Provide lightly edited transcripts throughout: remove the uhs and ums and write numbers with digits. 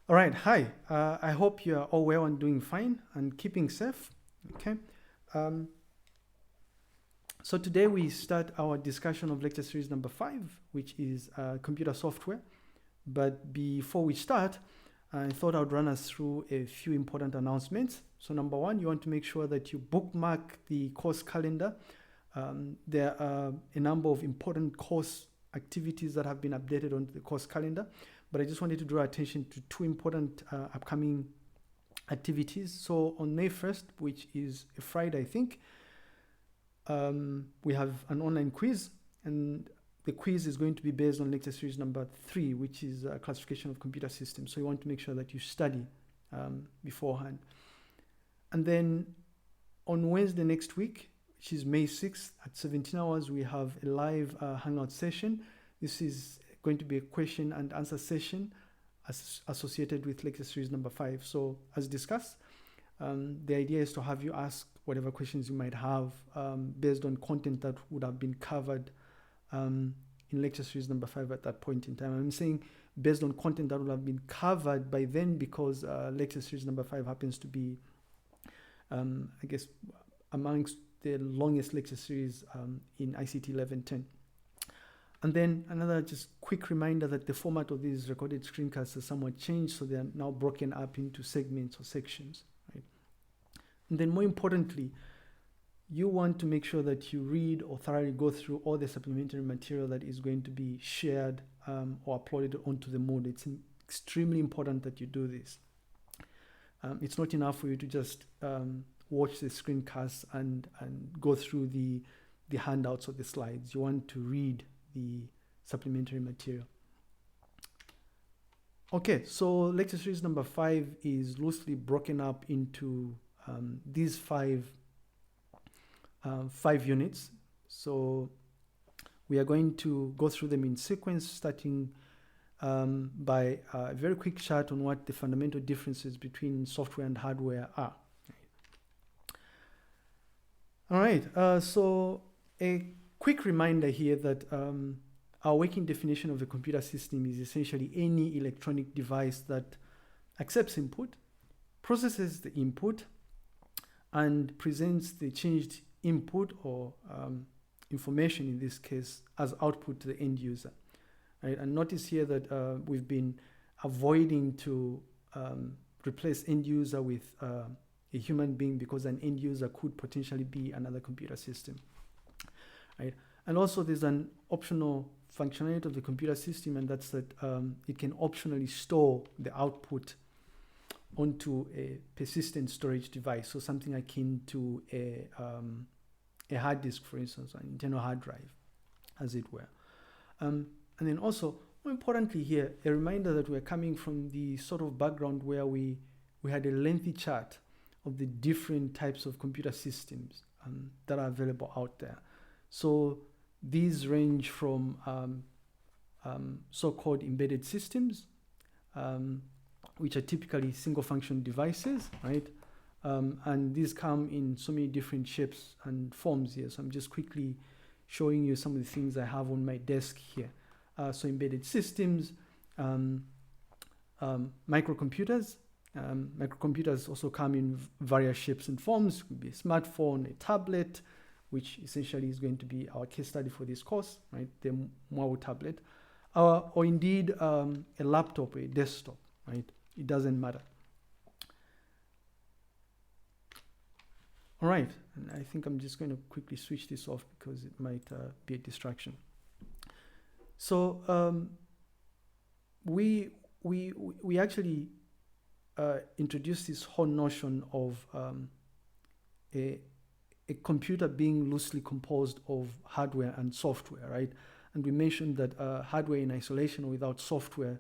All right, hi. I hope you are all well and doing fine and keeping safe. Okay. Um, so today we start our discussion of lecture series number 5, which is computer software. But before we start, I thought I'd run us through a few important announcements. So number one, you want to make sure that you bookmark the course calendar. There are a number of important course activities that have been updated onto the course calendar, but I just wanted to draw attention to two important upcoming activities. So on May 1st, which is a Friday, I think, we have an online quiz, and the quiz is going to be based on lecture series number 3, which is classification of computer systems. So you want to make sure that you study beforehand. And then on Wednesday next week, which is May 6th at 17 hours, we have a live hangout session. This is going to be a question and answer session associated with lecture series number 5. So as discussed, the idea is to have you ask whatever questions you might have based on content that would have been covered in lecture series number 5 at that point in time. I'm saying based on content that would have been covered by then, because lecture series number 5 happens to be, I guess, amongst the longest lecture series in ICT 1110. And then another just quick reminder that the format of these recorded screencasts has somewhat changed, so they are now broken up into segments or sections. Right? And then more importantly, you want to make sure that you read or thoroughly go through all the supplementary material that is going to be shared or uploaded onto the Moodle. It's extremely important that you do this. It's not enough for you to just watch the screencasts and go through the handouts or the slides. You want to read the supplementary material. Okay, so lecture series number 5 is loosely broken up into these five units. So we are going to go through them in sequence, starting by a very quick chat on what the fundamental differences between software and hardware are. All right, so a quick reminder here that our working definition of a computer system is essentially any electronic device that accepts input, processes the input, and presents the changed input or information, in this case, as output to the end user. Right? And notice here that we've been avoiding to replace end user with a human being, because an end user could potentially be another computer system. Right? And also there's an optional functionality of the computer system, and that's that it can optionally store the output onto a persistent storage device, so something akin to a hard disk, for instance, an internal hard drive, as it were. And then also, more importantly here, a reminder that we're coming from the sort of background where we had a lengthy chart of the different types of computer systems that are available out there. So these range from so-called embedded systems, which are typically single function devices, right? And these come in so many different shapes and forms here. So I'm just quickly showing you some of the things I have on my desk here. So embedded systems, microcomputers. Microcomputers also come in various shapes and forms. It could be a smartphone, a tablet, which essentially is going to be our case study for this course, right? The Maono tablet, or indeed a laptop or a desktop, right? It doesn't matter. All right, and I think I'm just going to quickly switch this off because it might be a distraction. So we actually introduced this whole notion of a computer being loosely composed of hardware and software, right? And we mentioned that hardware in isolation or without software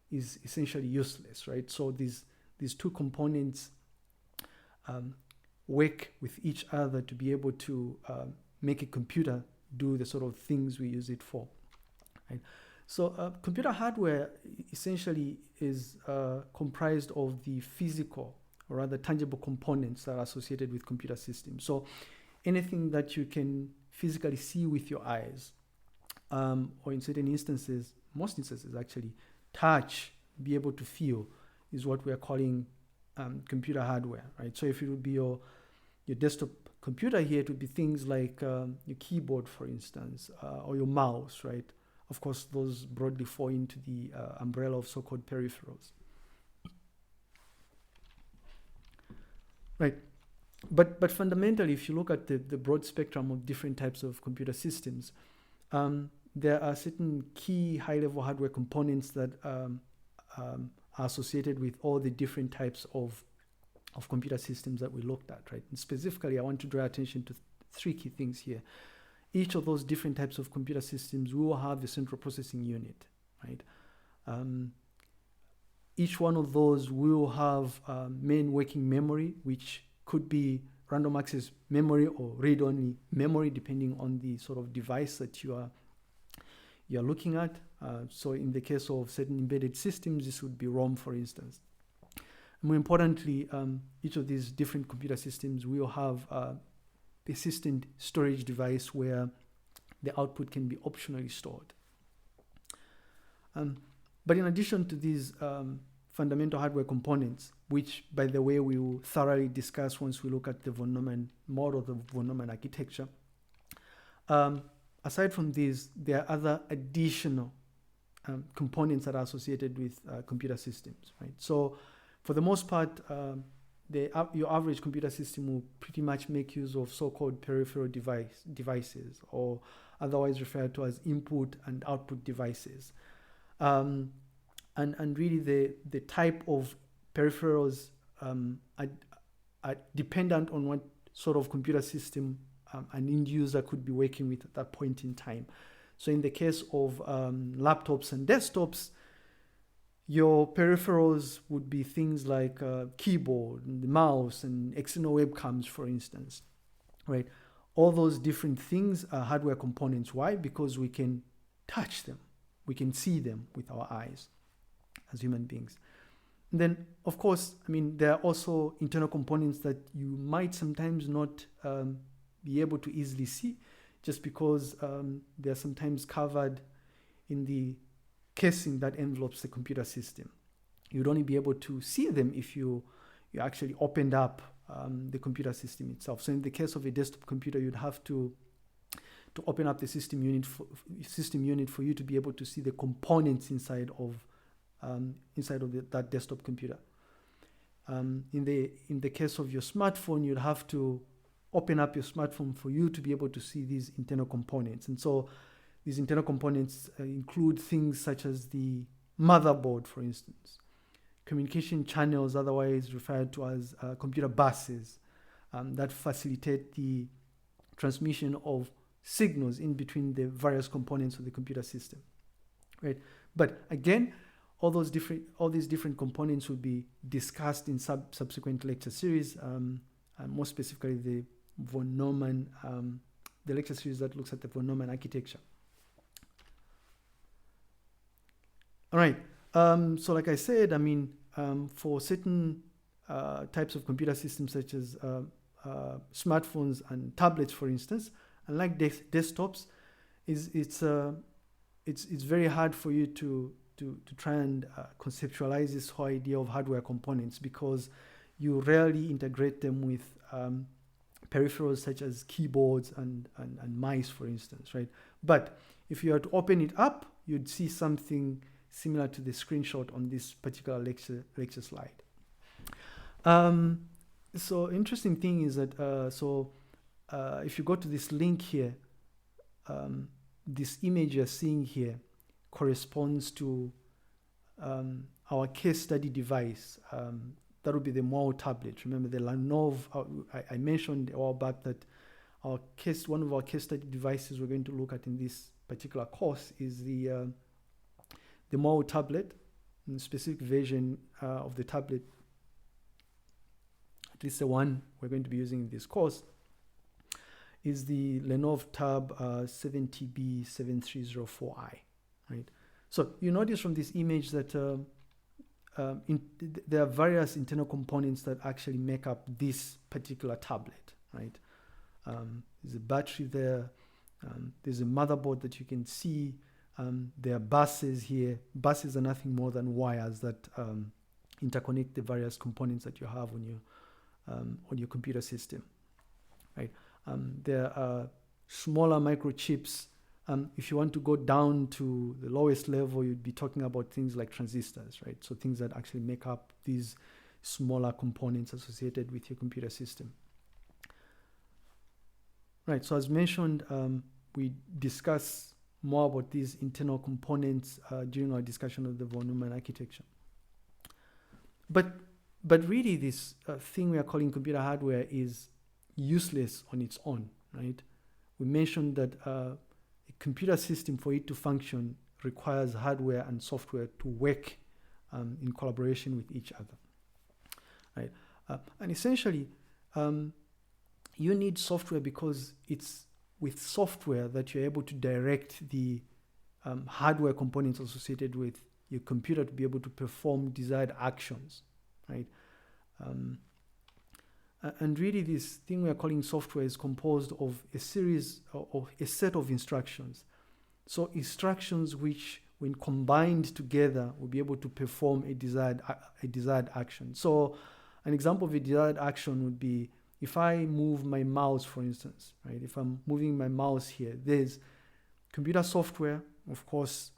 is essentially useless, right? So these two components work with each other to be able to make a computer do the sort of things we use it for, right? So computer hardware essentially is comprised of the physical or rather tangible components that are associated with computer systems. So anything that you can physically see with your eyes, or in certain instances, most instances actually, touch, be able to feel, is what we are calling computer hardware, right? So if it would be your desktop computer here, it would be things like your keyboard, for instance, or your mouse, right? Of course, those broadly fall into the umbrella of so-called peripherals. Right. But fundamentally, if you look at the broad spectrum of different types of computer systems, there are certain key high-level hardware components that are associated with all the different types of computer systems that we looked at, right? And specifically, I want to draw attention to three key things here. Each of those different types of computer systems will have a central processing unit, right? Each one of those will have main working memory, which could be random access memory or read-only memory, depending on the sort of device that you are looking at. So in the case of certain embedded systems, this would be ROM, for instance. More importantly, each of these different computer systems will have a persistent storage device where the output can be optionally stored. But in addition to these fundamental hardware components, which, by the way, we will thoroughly discuss once we look at the von Neumann model, the von Neumann architecture, aside from these, there are other additional components that are associated with computer systems, right? So for the most part, your average computer system will pretty much make use of so-called peripheral devices, or otherwise referred to as input and output devices. And really the type of peripherals are dependent on what sort of computer system an end user could be working with at that point in time. So in the case of laptops and desktops, your peripherals would be things like keyboard and the mouse and external webcams, for instance, right? All those different things are hardware components. Why? Because we can touch them. We can see them with our eyes as human beings. And then, of course, I mean, there are also internal components that you might sometimes not be able to easily see, just because they're sometimes covered in the casing that envelopes the computer system. You'd only be able to see them if you actually opened up the computer system itself. So in the case of a desktop computer, you'd have to open up the system unit for you to be able to see the components inside of that desktop computer. In the case of your smartphone, you'd have to open up your smartphone for you to be able to see these internal components. And so these internal components include things such as the motherboard, for instance, communication channels, otherwise referred to as computer buses, that facilitate the transmission of signals in between the various components of the computer system, right? But again, all these different components will be discussed in subsequent lecture series, and more specifically the von Neumann, the lecture series that looks at the von Neumann architecture. All right. So like I said, I mean, for certain types of computer systems such as smartphones and tablets, for instance, unlike desktops, it's very hard for you to try and conceptualize this whole idea of hardware components, because you rarely integrate them with peripherals such as keyboards and mice, for instance, right? But if you were to open it up, you'd see something similar to the screenshot on this particular lecture slide. So interesting thing is that if you go to this link here, this image you're seeing here corresponds to our case study device. That would be the Maono tablet. Remember the Lenovo, I mentioned a while back that one of our case study devices we're going to look at in this particular course is the Maono tablet. The specific version of the tablet, at least the one we're going to be using in this course, is the Lenovo Tab 70B7304i, right? So you notice from this image that there are various internal components that actually make up this particular tablet, right? There's a battery there. There's a motherboard that you can see. There are buses here. Buses are nothing more than wires that interconnect the various components that you have on your computer system, right? There are smaller microchips. If you want to go down to the lowest level, you'd be talking about things like transistors, right? So things that actually make up these smaller components associated with your computer system. Right, so as mentioned, we discuss more about these internal components during our discussion of the von Neumann architecture. But really this thing we are calling computer hardware is useless on its own, right? We mentioned that a computer system, for it to function, requires hardware and software to work in collaboration with each other, right? And essentially, you need software because it's with software that you're able to direct the hardware components associated with your computer to be able to perform desired actions, right? And really this thing we are calling software is composed of a series or a set of instructions. So instructions which, when combined together, will be able to perform a desired action. So an example of a desired action would be if I move my mouse, for instance, right? If I'm moving my mouse here, there's computer software, of course,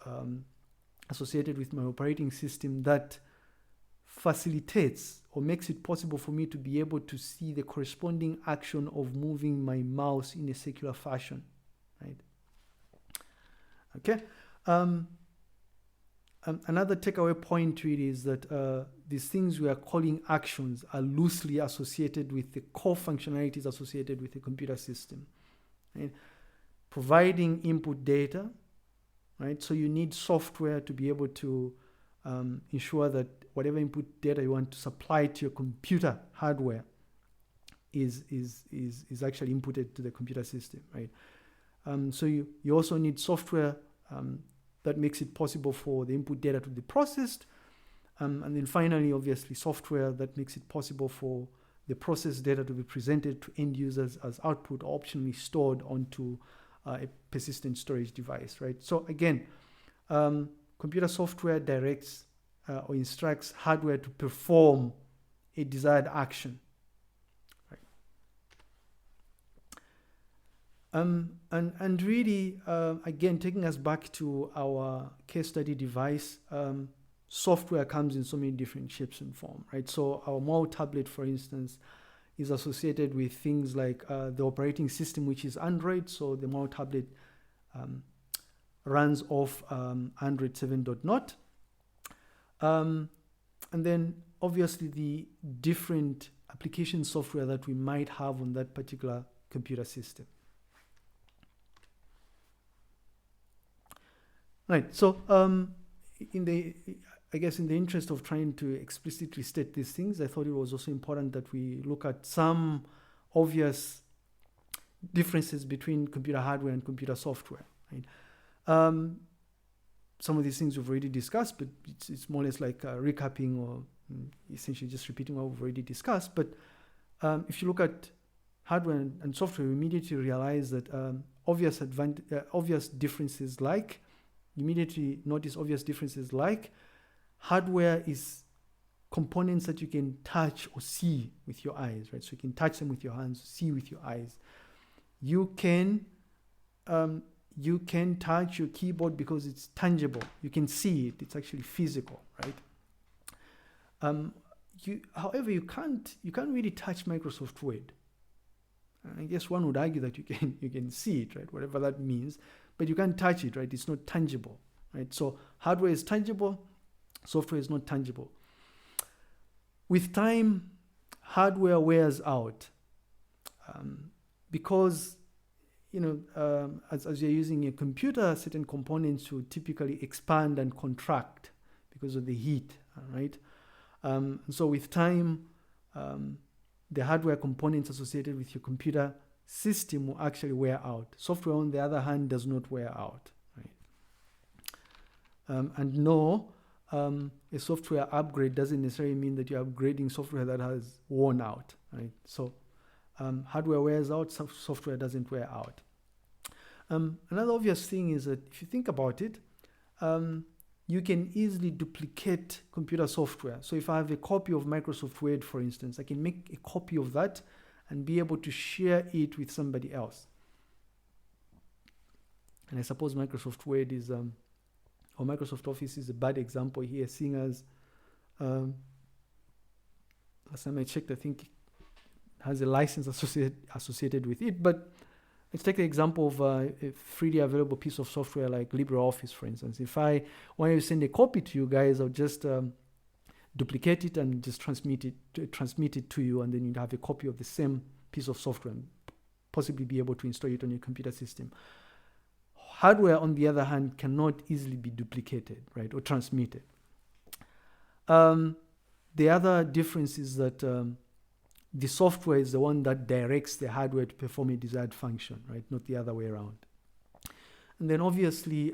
associated with my operating system that facilitates or makes it possible for me to be able to see the corresponding action of moving my mouse in a circular fashion, right? Okay. Another takeaway point really is that these things we are calling actions are loosely associated with the core functionalities associated with the computer system, right? Providing input data, right? So you need software to be able to ensure that whatever input data you want to supply to your computer hardware is actually inputted to the computer system, right? So you also need software that makes it possible for the input data to be processed. And then finally, obviously, software that makes it possible for the processed data to be presented to end users as output, or optionally stored onto a persistent storage device, right? So again, computer software directs or instructs hardware to perform a desired action, right? And really, again, taking us back to our case study device, software comes in so many different shapes and forms, right? So our Maono tablet, for instance, is associated with things like the operating system, which is Android. So the Maono tablet runs off Android 7.0. And then obviously the different application software that we might have on that particular computer system. Right, so I guess in the interest of trying to explicitly state these things, I thought it was also important that we look at some obvious differences between computer hardware and computer software, right? Some of these things we've already discussed, but it's more or less like recapping or essentially just repeating what we've already discussed. But if you look at hardware and software, you immediately realize that obvious differences like, you immediately notice obvious differences like hardware is components that you can touch or see with your eyes, right? So you can touch them with your hands, see with your eyes. You can touch your keyboard because it's tangible. You can see it. It's actually physical, right? However, you can't really touch Microsoft Word. I guess one would argue that you can see it, right? Whatever that means, but you can't touch it, right? It's not tangible, right? So hardware is tangible, software is not tangible. With time, hardware wears out because as you're using a computer, certain components will typically expand and contract because of the heat, right? And so with time, the hardware components associated with your computer system will actually wear out. Software, on the other hand, does not wear out, right? And no, a software upgrade doesn't necessarily mean that you're upgrading software that has worn out, right? So hardware wears out, software doesn't wear out. Another obvious thing is that if you think about it, you can easily duplicate computer software. So if I have a copy of Microsoft Word, for instance, I can make a copy of that and be able to share it with somebody else. And I suppose Microsoft Word is, or Microsoft Office is a bad example here, seeing as, last time I checked, I think it has a license associated with it. But let's take the example of a freely available piece of software like LibreOffice, for instance. If I want to send a copy to you guys, I'll just duplicate it and just transmit it to you, and then you'd have a copy of the same piece of software and possibly be able to install it on your computer system. Hardware, on the other hand, cannot easily be duplicated, right, or transmitted. The other difference is that the software is the one that directs the hardware to perform a desired function, right, not the other way around. And then obviously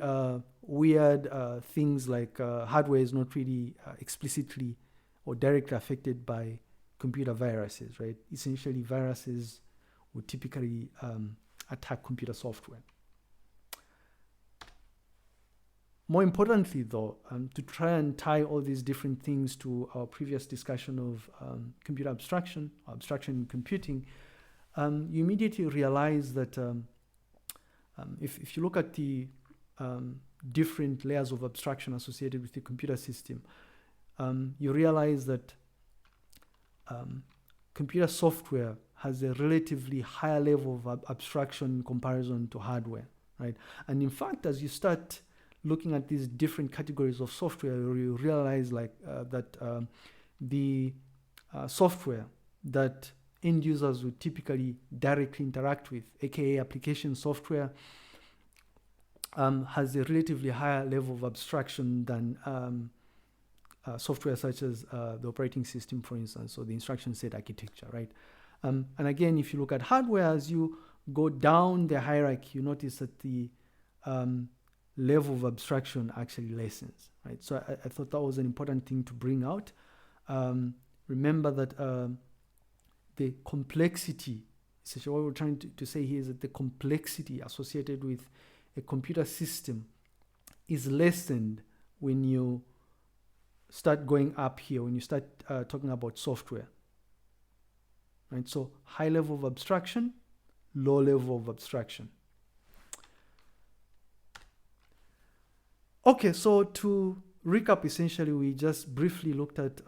weird things like hardware is not really explicitly or directly affected by computer viruses, right? Essentially, viruses would typically attack computer software. More importantly, though, to try and tie all these different things to our previous discussion of computer abstraction, or abstraction in computing, you immediately realize that if you look at the different layers of abstraction associated with the computer system, you realize that computer software has a relatively higher level of abstraction in comparison to hardware, right? And in fact, as you start looking at these different categories of software, you realize that the software that end users would typically directly interact with, aka application software, has a relatively higher level of abstraction than software such as the operating system, for instance, or the instruction set architecture, right? And again, if you look at hardware, as you go down the hierarchy, you notice that the level of abstraction actually lessens, right? So I thought that was an important thing to bring out. Remember that the complexity, essentially what we're trying to say here is that the complexity associated with a computer system is lessened when you start going up here, when you start talking about software, right? So high level of abstraction, low level of abstraction. Okay, so to recap, essentially, we just briefly looked at,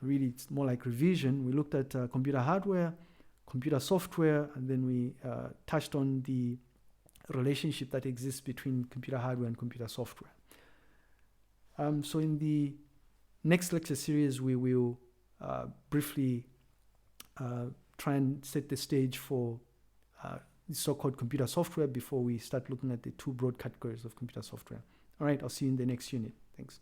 really it's more like revision. We looked at computer hardware, computer software, and then we touched on the relationship that exists between computer hardware and computer software. So in the next lecture series, we will briefly try and set the stage for the so-called computer software before we start looking at the two broad categories of computer software. All right, I'll see you in the next unit. Thanks.